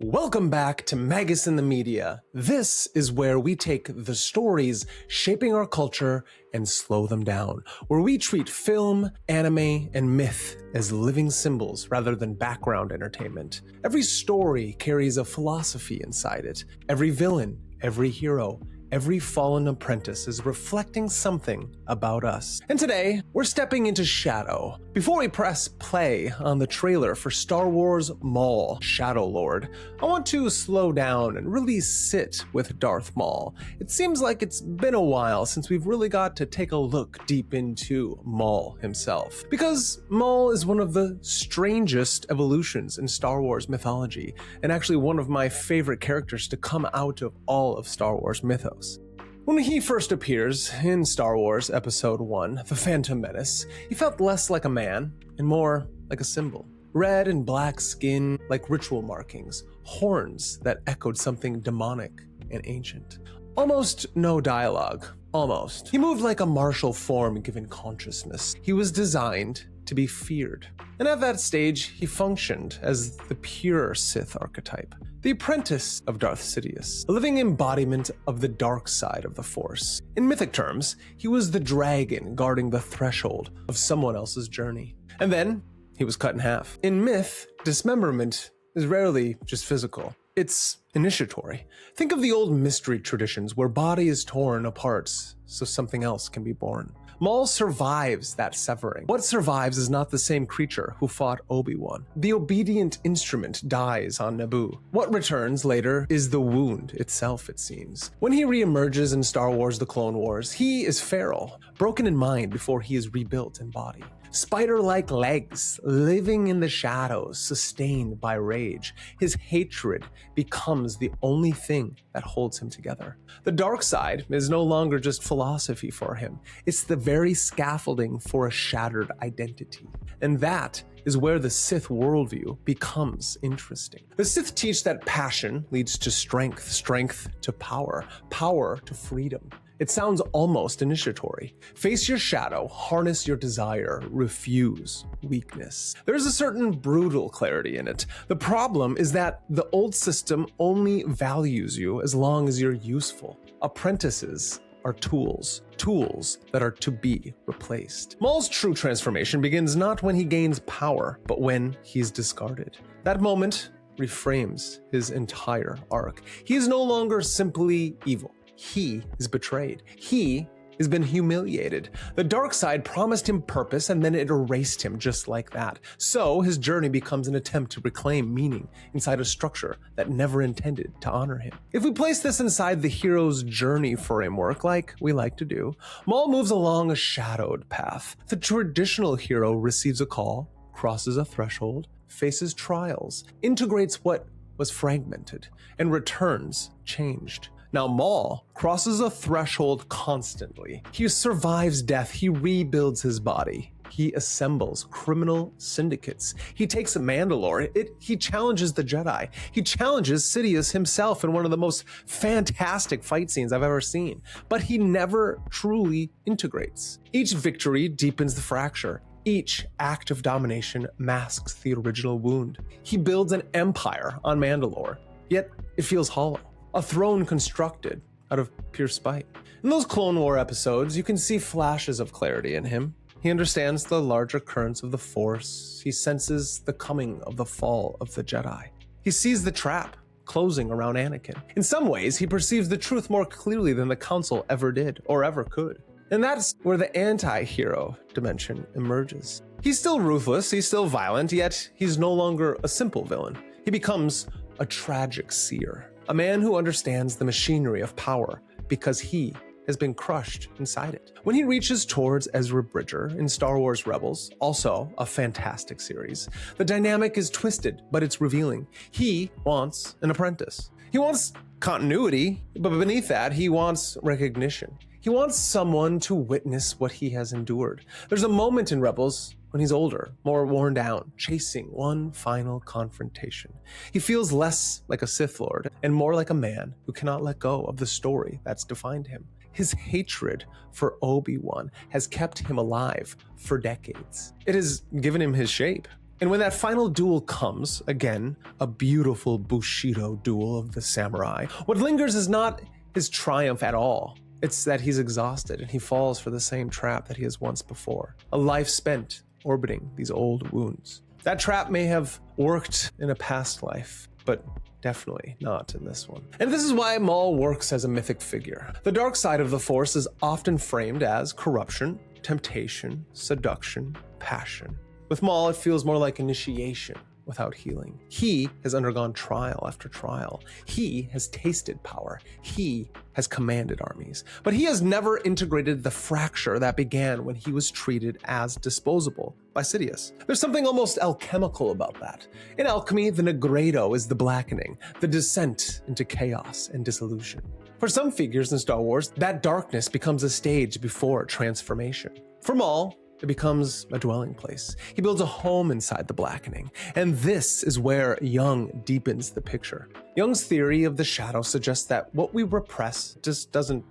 Welcome back to Magus in the Media. This is where we take the stories shaping our culture and slow them down, where we treat film, anime, and myth as living symbols rather than background entertainment. Every story carries a philosophy inside it. Every villain, every hero, every fallen apprentice is reflecting something about us. And today, we're stepping into shadow. Before we press play on the trailer for Star Wars Maul, Shadow Lord, I want to slow down and really sit with Darth Maul. It seems like it's been a while since we've really got to take a look deep into Maul himself. Because Maul is one of the strangest evolutions in Star Wars mythology, and actually one of my favorite characters to come out of all of Star Wars mythos. When he first appears in Star Wars Episode 1, The Phantom Menace, he felt less like a man and more like a symbol. Red and black skin like ritual markings, horns that echoed something demonic and ancient. Almost no dialogue. Almost. He moved like a martial form given consciousness. He was designed to be feared. And at that stage, he functioned as the pure Sith archetype, the apprentice of Darth Sidious, a living embodiment of the dark side of the Force. In mythic terms, he was the dragon guarding the threshold of someone else's journey. And then, he was cut in half. In myth, dismemberment is rarely just physical. It's initiatory. Think of the old mystery traditions where body is torn apart so something else can be born. Maul survives that severing. What survives is not the same creature who fought Obi-Wan. The obedient instrument dies on Naboo. What returns later is the wound itself, it seems. When he reemerges in Star Wars The Clone Wars, he is feral, broken in mind before he is rebuilt in body. Spider-like legs, living in the shadows, sustained by rage. His hatred becomes the only thing that holds him together. The dark side is no longer just philosophy for him. It's the very scaffolding for a shattered identity. And that is where the Sith worldview becomes interesting. The Sith teach that passion leads to strength, strength to power, power to freedom. It sounds almost initiatory. Face your shadow, harness your desire, refuse weakness. There's a certain brutal clarity in it. The problem is that the old system only values you as long as you're useful. Apprentices are tools, tools that are to be replaced. Maul's true transformation begins not when he gains power, but when he's discarded. That moment reframes his entire arc. He is no longer simply evil. He is betrayed. He has been humiliated. The dark side promised him purpose and then it erased him just like that. So his journey becomes an attempt to reclaim meaning inside a structure that never intended to honor him. If we place this inside the hero's journey framework, like we like to do, Maul moves along a shadowed path. The traditional hero receives a call, crosses a threshold, faces trials, integrates what was fragmented, and returns changed. Now Maul crosses a threshold constantly. He survives death, he rebuilds his body. He assembles criminal syndicates. He takes Mandalore. He challenges the Jedi. He challenges Sidious himself in one of the most fantastic fight scenes I've ever seen. But he never truly integrates. Each victory deepens the fracture. Each act of domination masks the original wound. He builds an empire on Mandalore, yet it feels hollow. A throne constructed out of pure spite. In those Clone War episodes, you can see flashes of clarity in him. He understands the larger currents of the Force. He senses the coming of the fall of the Jedi. He sees the trap closing around Anakin. In some ways, he perceives the truth more clearly than the Council ever did or ever could. And that's where the anti-hero dimension emerges. He's still ruthless, he's still violent, yet he's no longer a simple villain. He becomes a tragic seer. A man who understands the machinery of power because he has been crushed inside it. When he reaches towards Ezra Bridger in Star Wars Rebels, also a fantastic series, the dynamic is twisted, but it's revealing. He wants an apprentice. He wants continuity, but beneath that, he wants recognition. He wants someone to witness what he has endured. There's a moment in Rebels when he's older, more worn down, chasing one final confrontation. He feels less like a Sith Lord and more like a man who cannot let go of the story that's defined him. His hatred for Obi-Wan has kept him alive for decades. It has given him his shape, And when that final duel comes, again, a beautiful Bushido duel of the samurai, what lingers is not his triumph at all. It's that he's exhausted and he falls for the same trap that he has once before. A life spent orbiting these old wounds. That trap may have worked in a past life, but definitely not in this one. And this is why Maul works as a mythic figure. The dark side of the Force is often framed as corruption, temptation, seduction, passion. With Maul, it feels more like initiation without healing. He has undergone trial after trial. He has tasted power. He has commanded armies. But he has never integrated the fracture that began when he was treated as disposable by Sidious. There's something almost alchemical about that. In alchemy, the Negredo is the blackening, the descent into chaos and dissolution. For some figures in Star Wars, that darkness becomes a stage before transformation. For Maul, it becomes a dwelling place. He builds a home inside the blackening. And this is where Jung deepens the picture. Jung's theory of the shadow suggests that what we repress doesn't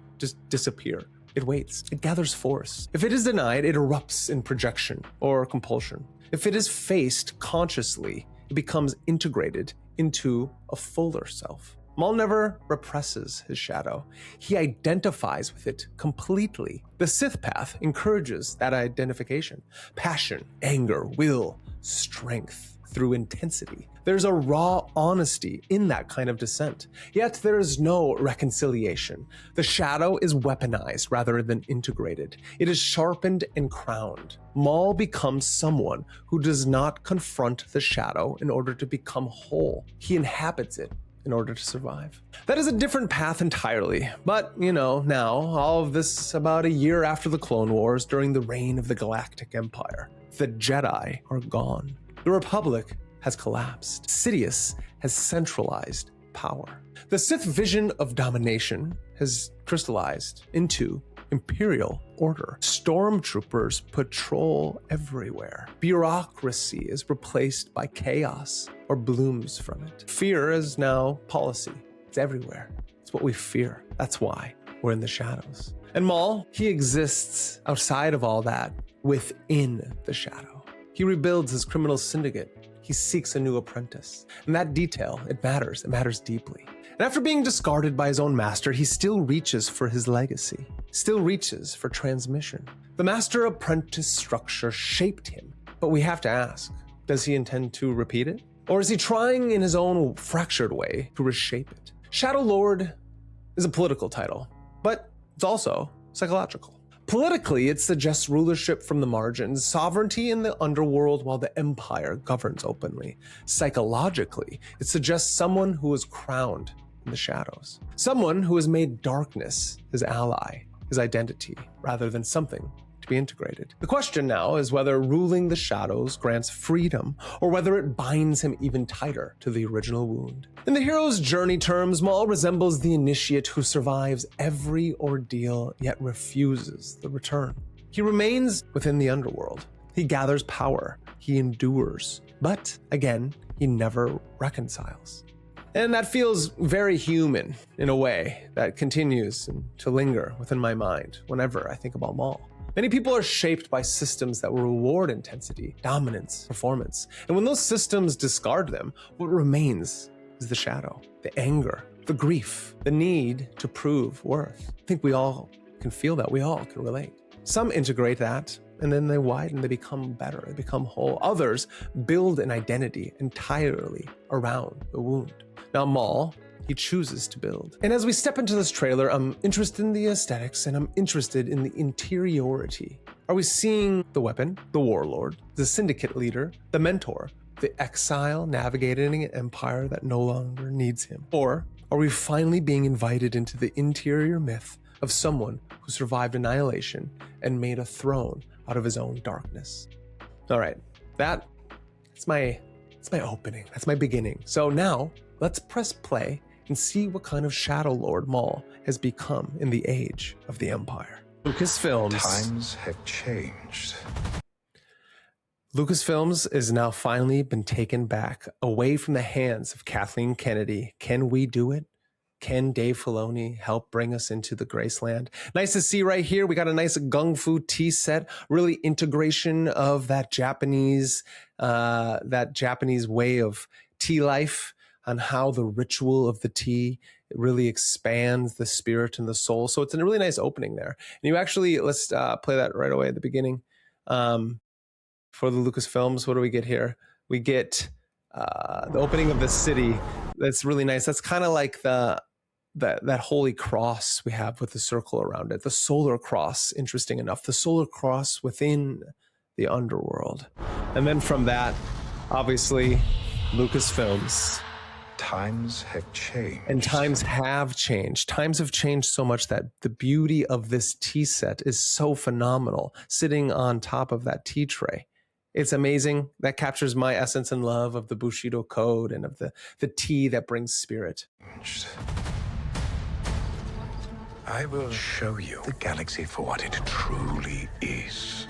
disappear. It waits. It gathers force. If it is denied, it erupts in projection or compulsion. If it is faced consciously, it becomes integrated into a fuller self. Maul never represses his shadow. He identifies with it completely. The Sith path encourages that identification. Passion, anger, will, strength through intensity. There's a raw honesty in that kind of descent. Yet there is no reconciliation. The shadow is weaponized rather than integrated. It is sharpened and crowned. Maul becomes someone who does not confront the shadow in order to become whole. He inhabits it in order to survive. That is a different path entirely, but now, all of this about a year after the Clone Wars during the reign of the Galactic Empire. The Jedi are gone. The Republic has collapsed. Sidious has centralized power. The Sith vision of domination has crystallized into Imperial order. Stormtroopers patrol everywhere. Bureaucracy is replaced by chaos or blooms from it. Fear is now policy. It's everywhere. It's what we fear. That's why we're in the shadows. And Maul, he exists outside of all that, within the shadow. He rebuilds his criminal syndicate. He seeks a new apprentice. And that detail, it matters. It matters deeply. And after being discarded by his own master, he still reaches for his legacy, still reaches for transmission. The master-apprentice structure shaped him, but we have to ask, does he intend to repeat it? Or is he trying in his own fractured way to reshape it? Shadow Lord is a political title, but it's also psychological. Politically, it suggests rulership from the margins, sovereignty in the underworld while the empire governs openly. Psychologically, it suggests someone who is crowned in the shadows. Someone who has made darkness his ally, his identity, rather than something to be integrated. The question now is whether ruling the shadows grants freedom or whether it binds him even tighter to the original wound. In the hero's journey terms, Maul resembles the initiate who survives every ordeal yet refuses the return. He remains within the underworld. He gathers power. He endures. But again, he never reconciles. And that feels very human in a way that continues to linger within my mind whenever I think about Maul. Many people are shaped by systems that will reward intensity, dominance, performance. And when those systems discard them, what remains is the shadow, the anger, the grief, the need to prove worth. I think we all can feel that. We all can relate. Some integrate that, and then they widen, they become better, they become whole. Others build an identity entirely around the wound. Now Maul, he chooses to build. And as we step into this trailer, I'm interested in the aesthetics and I'm interested in the interiority. Are we seeing the weapon, the warlord, the syndicate leader, the mentor, the exile navigating an empire that no longer needs him? Or are we finally being invited into the interior myth of someone who survived annihilation and made a throne out of his own darkness? All right, that's my opening. That's my beginning. So now let's press play and see what kind of Shadow Lord Maul has become in the age of the Empire. Lucasfilms. Times have changed. Lucasfilms has now finally been taken back away from the hands of Kathleen Kennedy. Can we do it? Can Dave Filoni help bring us into the Graceland? Nice to see right here. We got a nice Gung Fu tea set, really integration of that Japanese way of tea life, on how the ritual of the tea really expands the spirit and the soul. So it's a really nice opening there. And you actually, let's play that right away at the beginning. For the Lucasfilms, what do we get here? We get the opening of the city. That's really nice. That's kind of like that holy cross we have with the circle around it. The solar cross, interesting enough. The solar cross within the underworld. And then from that, obviously, Lucasfilms. Times have changed. And times have changed. Times have changed so much that the beauty of this tea set is so phenomenal, sitting on top of that tea tray. It's amazing. That captures my essence and love of the Bushido code and of the tea that brings spirit. I will show you the galaxy for what it truly is.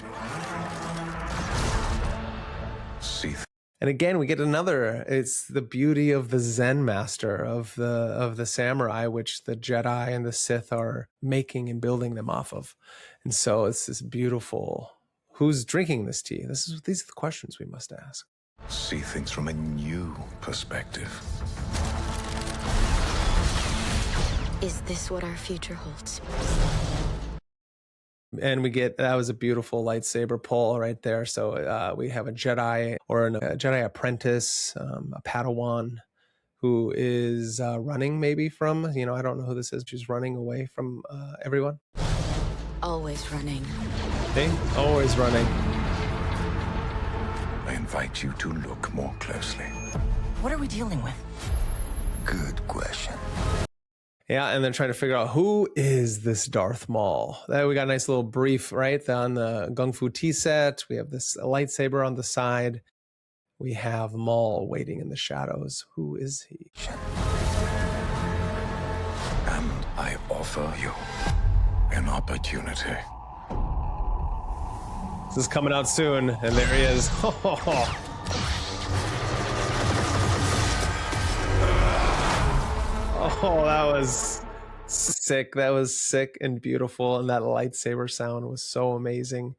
Sith. And again, we get another. It's the beauty of the Zen master of the samurai, which the Jedi and the Sith are making and building them off of. And so it's this beautiful. Who's drinking this tea? These are the questions we must ask. See things from a new perspective. Is this what our future holds? And we get, that was a beautiful lightsaber pull right there. So we have a Jedi or a Jedi apprentice, a Padawan, who is running maybe from, I don't know who this is. She's running away from everyone. Always running. Hey, always running. I invite you to look more closely. What are we dealing with? Good question. Yeah, and then trying to figure out who is this Darth Maul. There we got a nice little brief, right, on the Gung Fu tea set. We have this lightsaber on the side. We have Maul waiting in the shadows. Who is he? And I offer you an opportunity. This is coming out soon, and there he is. Oh, that was sick. That was sick and beautiful. And that lightsaber sound was so amazing.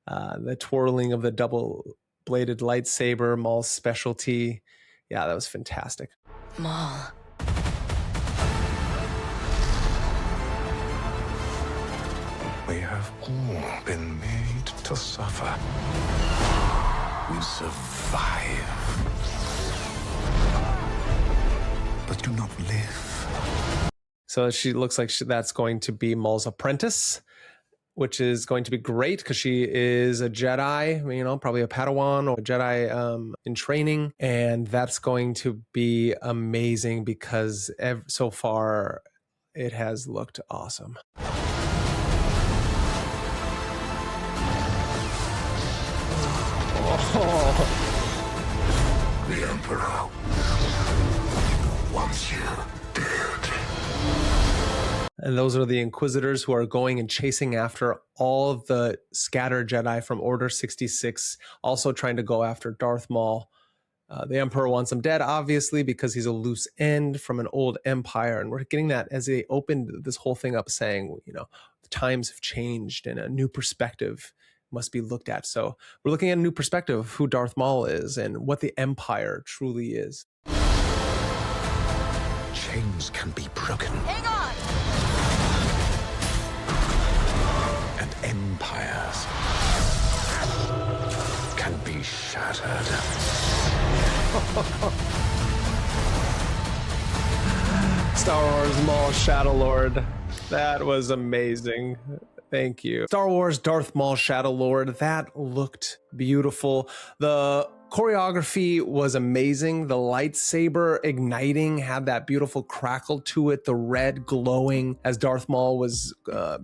The twirling of the double-bladed lightsaber, Maul's specialty. Yeah, that was fantastic. Maul. We have all been made to suffer. We survive, but do not live. So she looks like that's going to be Maul's apprentice, which is going to be great because she is a Jedi, probably a Padawan or a Jedi in training. And that's going to be amazing because so far it has looked awesome. Oh. The Emperor wants you dead. And those are the Inquisitors who are going and chasing after all of the scattered Jedi from Order 66, also trying to go after Darth Maul. The Emperor wants him dead, obviously, because he's a loose end from an old empire. And we're getting that as they opened this whole thing up saying, the times have changed and a new perspective must be looked at. So we're looking at a new perspective of who Darth Maul is and what the Empire truly is. Chains can be broken. Hang on! And empires can be shattered. Star Wars Maul Shadow Lord. That was amazing. Thank you. Star Wars Darth Maul Shadow Lord. That looked beautiful. The choreography was amazing. The lightsaber igniting had that beautiful crackle to it. The red glowing as Darth Maul was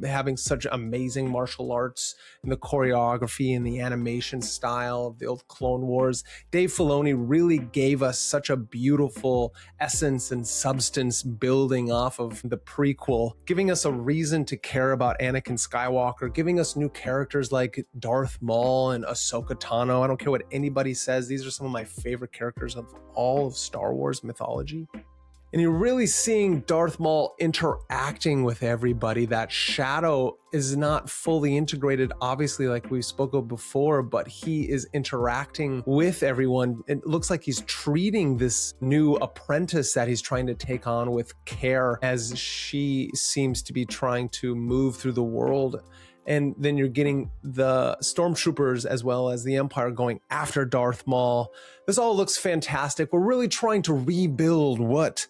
having such amazing martial arts and the choreography and the animation style of the old Clone Wars. Dave Filoni really gave us such a beautiful essence and substance building off of the prequel, giving us a reason to care about Anakin Skywalker, giving us new characters like Darth Maul and Ahsoka Tano. I don't care what anybody says. These are some of my favorite characters of all of Star Wars mythology. And you're really seeing Darth Maul interacting with everybody. That shadow is not fully integrated, obviously, like we spoke of before, but he is interacting with everyone. It looks like he's treating this new apprentice that he's trying to take on with care, as she seems to be trying to move through the world. And then you're getting the stormtroopers as well as the Empire going after Darth Maul. This all looks fantastic. We're really trying to rebuild what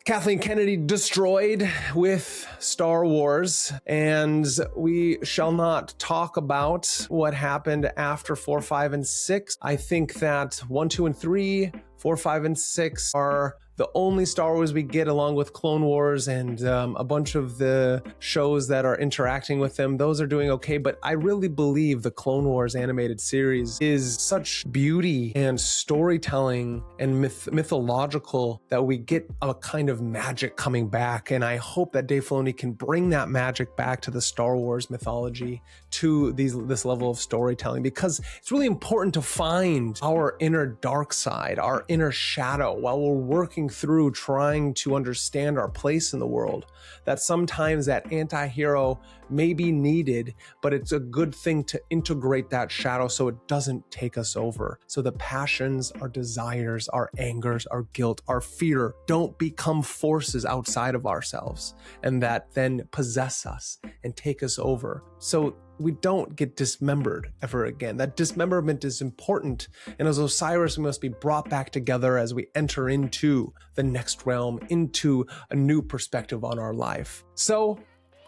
Kathleen Kennedy destroyed with Star Wars, and we shall not talk about what happened after 4, 5, and 6. I think that 1, 2, and 3, 4, 5, and 6 are the only Star Wars we get, along with Clone Wars and a bunch of the shows that are interacting with them. Those are doing okay, but I really believe the Clone Wars animated series is such beauty and storytelling and mythological that we get a kind of magic coming back. And I hope that Dave Filoni can bring that magic back to the Star Wars mythology, to this level of storytelling, because it's really important to find our inner dark side, our inner shadow, while we're working through trying to understand our place in the world. That sometimes that anti-hero may be needed, but it's a good thing to integrate that shadow so it doesn't take us over. So the passions, our desires, our angers, our guilt, our fear don't become forces outside of ourselves and that then possess us and take us over. So we don't get dismembered ever again. That dismemberment is important. And as Osiris, we must be brought back together as we enter into the next realm, into a new perspective on our life. So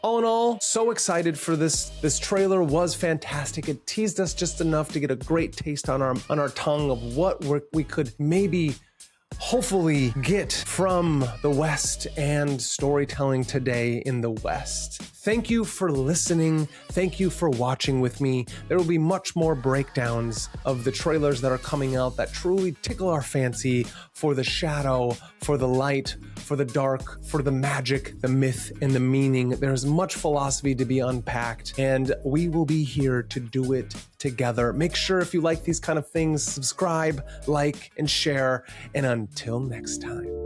all in all, so excited for this. This trailer was fantastic. It teased us just enough to get a great taste on our tongue of what we could maybe hopefully get from the West and storytelling today in the West. Thank you for listening. Thank you for watching with me. There will be much more breakdowns of the trailers that are coming out that truly tickle our fancy for the shadow, for the light, for the dark, for the magic, the myth, and the meaning. There's much philosophy to be unpacked, and we will be here to do it together. Make sure, if you like these kind of things, subscribe, like, and share. And until next time.